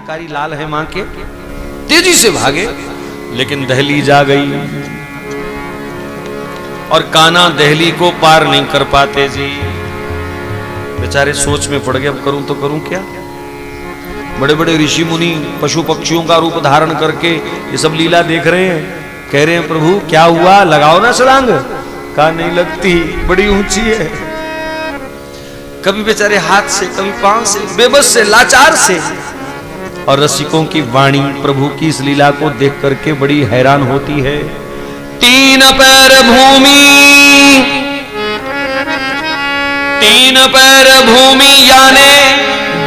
कारी लाल है मां के, तेजी से भागे, लेकिन दहलीज आ गई और कान्हा दहली को पार नहीं कर पाते जी। बेचारे सोच में पड़ गए, अब करूं तो करूं क्या। बड़े बड़े ऋषि मुनि पशु पक्षियों का रूप धारण करके ये सब लीला देख रहे हैं, कह रहे हैं प्रभु क्या हुआ, लगाओ ना छलांग। कहा नहीं लगती, बड़ी ऊंची है। कभी बेचारे हाथ से, कभी पांव से, बेबस से, लाचार से। और रसिकों की वाणी प्रभु की इस लीला को देख करके बड़ी हैरान होती है। तीन पैर भूमि, तीन पैर भूमि याने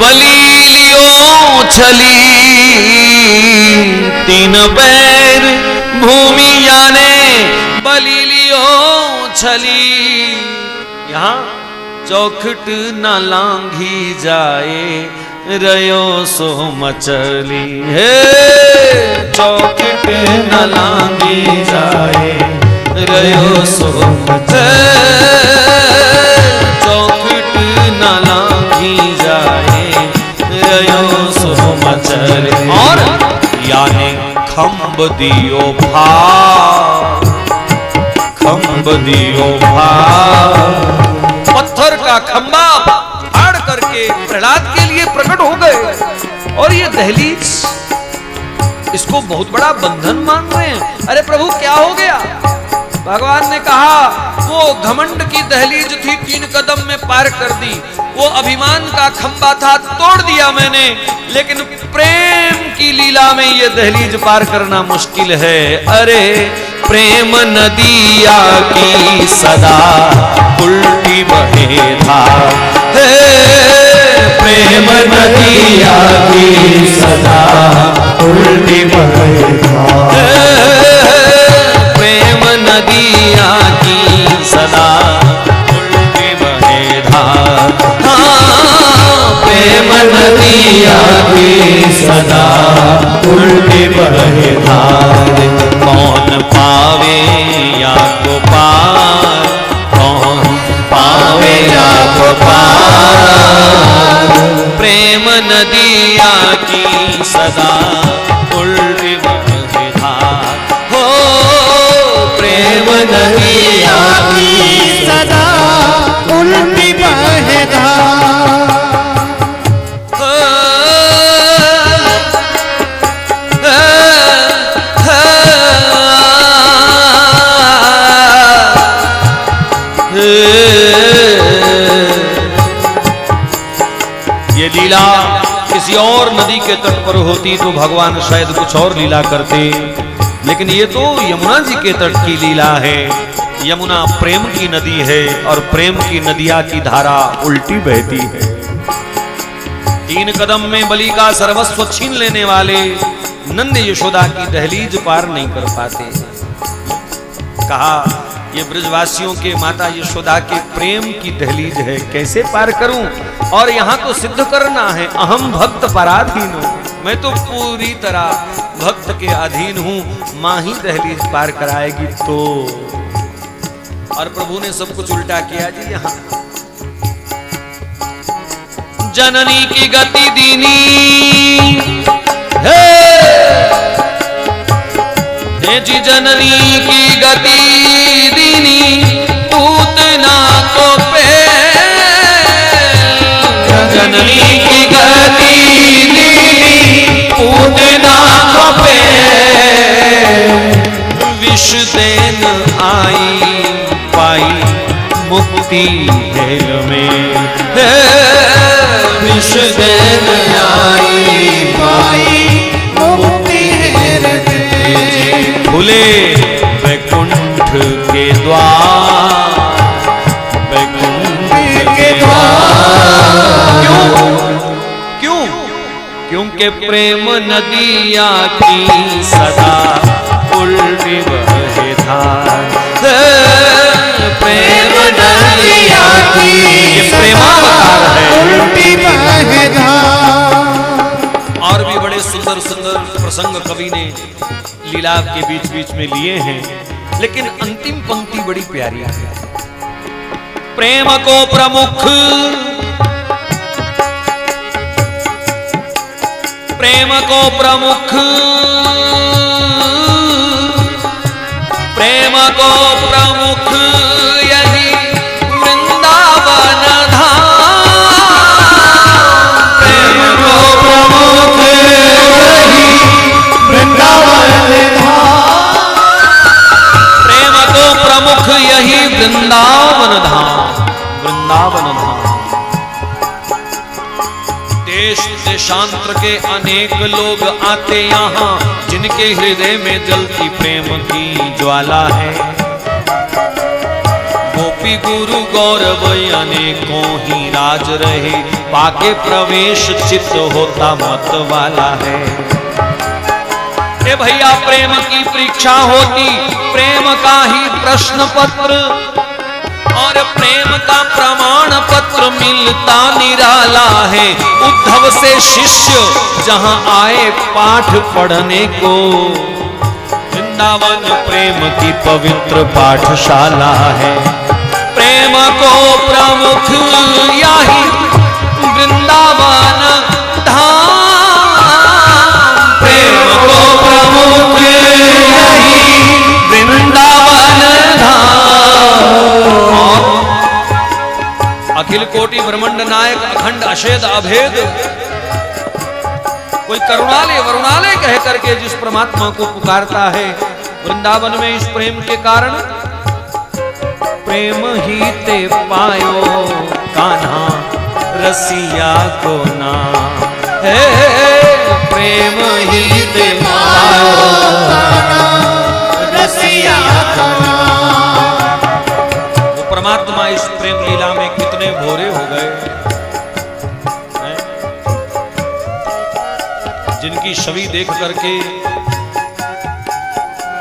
बलि लियो छली, तीन पैर भूमि याने बलि लियो छली। यहां चौखट न लांघी जाए रयो सो मचली, हे चौखट न लांघी जाए रयो सो मचली, चौखट न लांघी जाए रयो सो मचली। और यानी खंब दियो भार, खंब दियो भार। पत्थर का खंबा फाड़ करके प्रहलाद के लिए प्रकट हो गए। और ये दहलीज, इसको बहुत बड़ा बंधन मान रहे हैं। अरे प्रभु क्या हो गया। भगवान ने कहा वो घमंड की दहलीज थी, 3 कदम में पार कर दी। वो अभिमान का खंबा था, तोड़ दिया मैंने। लेकिन प्रेम की लीला में ये दहलीज पार करना मुश्किल है। अरे प्रेम नदिया की सदा उल्टी बहे धार, हे प्रेम नदिया की सदा उल्टी बहे धार, प्रेम नदिया की सदा उल्टी बहे धार। हाँ प्रेम नदिया की सदा उल्टी बहे धार। कौन पावे या को पार, कौन पावे या को पार। प्रेम नदिया की सदा उल्टी बहे धार, हो प्रेम नदिया की सदा उल्टी बहे धार। ये लीला किसी और नदी के तट पर होती तो भगवान शायद कुछ और लीला करते, लेकिन ये तो यमुना जी के तट की लीला है। यमुना प्रेम की नदी है और प्रेम की नदिया की धारा उल्टी बहती है। 3 कदम में बलि का सर्वस्व छीन लेने वाले नंद यशोदा की दहलीज पार नहीं कर पाते। कहा ये ब्रजवासियों के माता यशोदा के प्रेम की दहलीज है, कैसे पार करूं। और यहां तो सिद्ध करना है अहम भक्त पराधीन हूं, मैं तो पूरी तरह भक्त के अधीन हूं, मां ही दहलीज पार कराएगी तो। और प्रभु ने सब कुछ उल्टा किया जी। यहां जननी की गति दीनी, हे जी जननी की गति दीनी, पूतना को पे जननी की गति दीनी, पूतना को पे विष देन आई पाई मुक्ति हेल में, विष देन आई पाई मुक्ति हेल में। खुले वैकुंठ के द्वार, वैकुंठ के द्वार। क्यों? क्योंकि प्रेम नदिया की सदा उल्टी बहे धार, प्रेम नदिया की प्रेमावतार है उल्टी बहे धार। और भी बड़े सुंदर सुंदर प्रसंग कवि ने लीला के बीच बीच में लिए हैं, लेकिन अंतिम पंक्ति बड़ी प्यारी है। प्रेम को प्रमुख प्रेम को प्रमुख यही वृंदावन धाम। प्रेम को प्रमुख यही वृंदावन धाम। प्रेम को प्रमुख यही वृंदावन धाम। वृंदावन धाम देश देशांतर के अनेक लोग आते यहाँ, जिनके हृदय में जलती प्रेम की ज्वाला है। गोपी गुरु गौरव अनेकों ही राज रहे, पाके प्रवेश चित्त होता मत वाला है। ए भैया प्रेम की परीक्षा होती, प्रेम का ही प्रश्न पत्र और प्रेम का प्रमाण पत्र मिलता निराला है। उद्धव से शिष्य जहां आए पाठ पढ़ने को, वृंदावन प्रेम की पवित्र पाठशाला है। प्रेम को प्रमुख यही वृंदावन धाम। प्रेम को प्रमुख यही वृंदावन धाम। अखिल कोटि ब्रह्मांड नायक अखंड अशेद अभेद, कोई करुणालय वरुणालय कह करके जिस परमात्मा को पुकारता है, वृंदावन में इस प्रेम के कारण प्रेम ही ते पायो कान्हा रसिया को ना है। प्रेम ही ते पायो रसिया को ना। वो परमात्मा इस प्रेम लीला में कितने भोरे हो गए, जिनकी छवि देख करके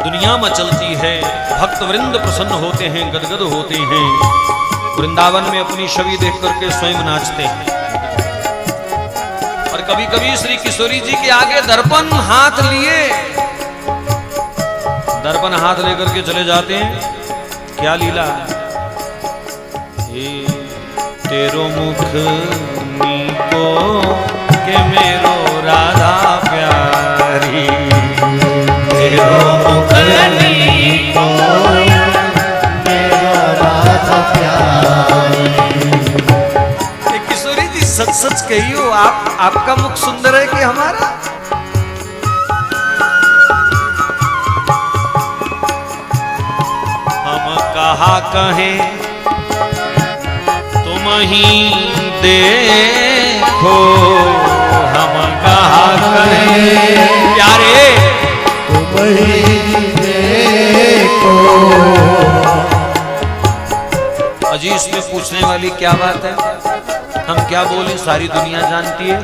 दुनिया मचलती है। भक्त वृंद प्रसन्न होते हैं, गदगद होते हैं। वृंदावन में अपनी छवि देख करके स्वयं नाचते हैं। और कभी कभी श्री किशोरी जी के आगे दर्पण हाथ लिए, दर्पण हाथ लेकर के चले जाते हैं। क्या लीला, तेरो मुख नीको के मेरो राधा प्यारी। तेरो मुख नीको मेरो राधा प्यारी। किशोरी जी सच सच कहियो, आपका मुख सुंदर है कि हमारा? हम कहा कहें तुम ही देखो, हम कहा कहें प्यारे तुम ही देखो। अजी इसमें पूछने वाली क्या बात है? हम क्या बोले, सारी दुनिया जानती है।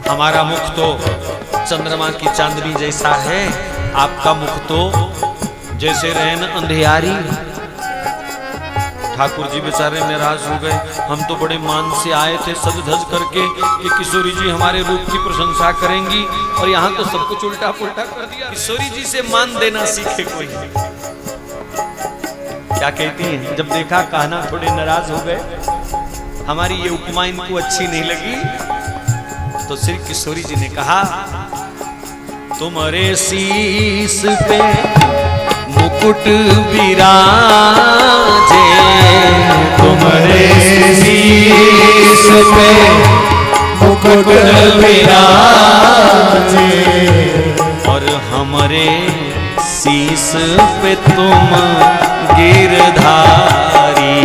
हमारा मुख तो चंद्रमा की चांदनी जैसा है, आपका मुख तो जैसे रैन अंधियारी। ठाकुर जी बेचारे नाराज हो गए। हम तो बड़े मान से आए थे सज धज करके कि किशोरी जी हमारे रूप की प्रशंसा करेंगी, और यहाँ तो सब कुछ उल्टा पुल्टा कर दिया। किशोरी जी से मान देना सीखे कोई। क्या कहती हैं? जब देखा कहना थोड़े नाराज हो गए, हमारी ये उपमा इनको अच्छी नहीं लगी, तो श्री किशोरी जी ने कहा, तुम्हारे शीश पे मुकुट विराजे, तुम्हारे शीश पे मुकुट विराजे, और हमारे शीश पे तुम गिरधारी।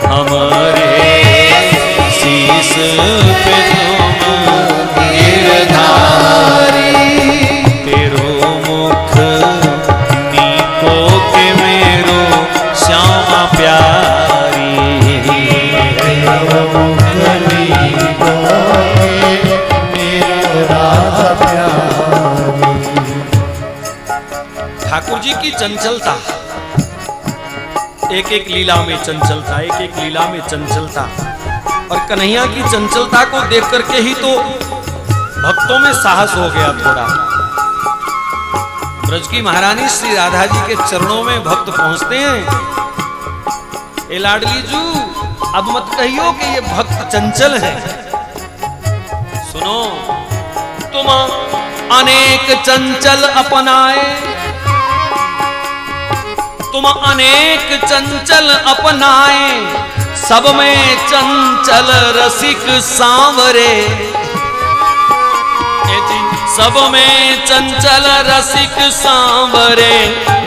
हमारे शीश पे तुम गिरधारी। तेरो मुख नीको के मेरो श्यामा प्यारी। तेरो मुख नीको के मेरो राधा प्यारी। ठाकुर जी की चंचलता, एक एक लीला में चंचलता, एक एक लीला में चंचलता। और कन्हैया की चंचलता को देख करके ही तो भक्तों में साहस हो गया थोड़ा। ब्रज की महारानी श्री राधा जी के चरणों में भक्त पहुंचते हैं। ए लाडली जू, अब मत कहियो कि ये भक्त चंचल है। सुनो, तुम अनेक चंचल अपनाए, तुम अनेक चंचल अपनाए, सब में चंचल रसिक सांवरे। सब में चंचल रसिक सांवरे,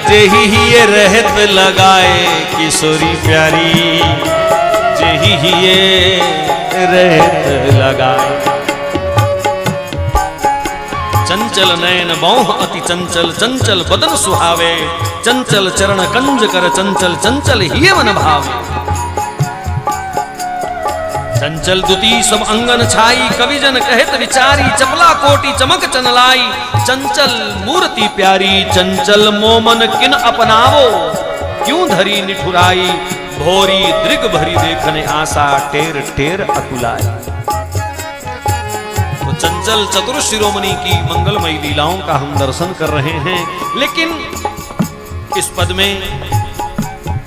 जेही ये रहत लगाए किशोरी प्यारी, जेही ये रहत लगाए। चंचल नयन बहु अति चंचल, चंचल बदन सुहावे, चंचल चरण कंज कर चंचल, चंचल ही मन भावे। चंचल दुती सब अंगन छाई, कवि जन कहत विचारी, चपला कोटि चमक चनलाई, चंचल मूर्ति प्यारी, चंचल मोमन किन अपनावो, क्यों धरी निठुराई, भोरी दृग भरी देखने आशा, टेर टेर अकुलाई। तो चंचल चतुर शिरोमणि की मंगलमयी लीलाओं का हम दर्शन कर रहे हैं, लेकिन इस पद में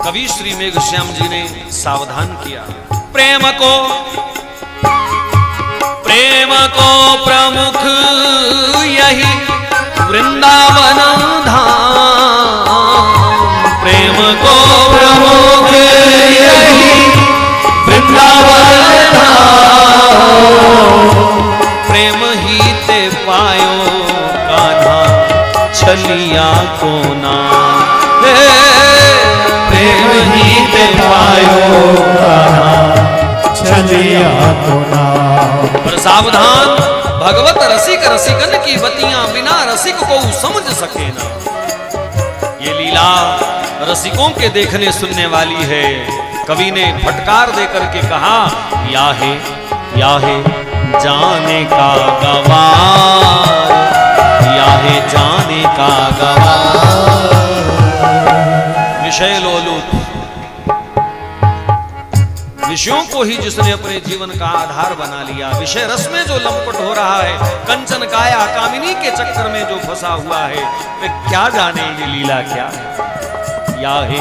कवि श्री मेघश्याम जी ने सावधान किया। प्रेम को प्रमुख यही वृंदावन धाम, प्रेम को प्रमुख यही वृंदावन धाम, प्रेम ही ते पायो कान्हा छलिया को ना, प्रेम ही ते पायो कान्हा छलिया को ना। पर सावधान, भगवत रसिक रसिकन की बतियां बिना रसिक को समझ सके ना। ये लीला रसिकों के देखने सुनने वाली है। कवि ने फटकार देकर के कहा, या है जाने का गवार, या है जाने का गवार। विषय लोलुप, विषयों को ही जिसने अपने जीवन का आधार बना लिया, विषय रस में जो लंपट हो रहा है, कंचन काया कामिनी के चक्कर में जो फंसा हुआ है, वे क्या जाने ये लीला क्या है। या है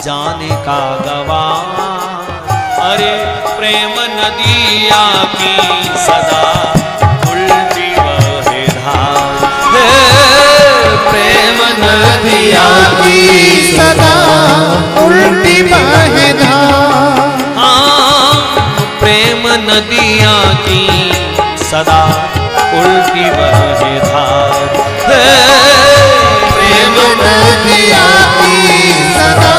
जाने का गवार, अरे प्रेम नदिया की सदा उल्टी बहे धार, प्रेम नदिया की सदा उल्टी बहे धार। प्रेम नदिया की सदा उल्टी बहे धार, प्रेम नदिया की सदा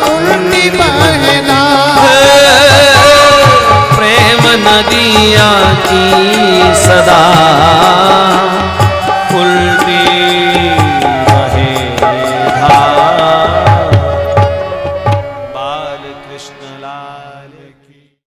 उल्टी बहे धार, प्रेम नदिया की सदा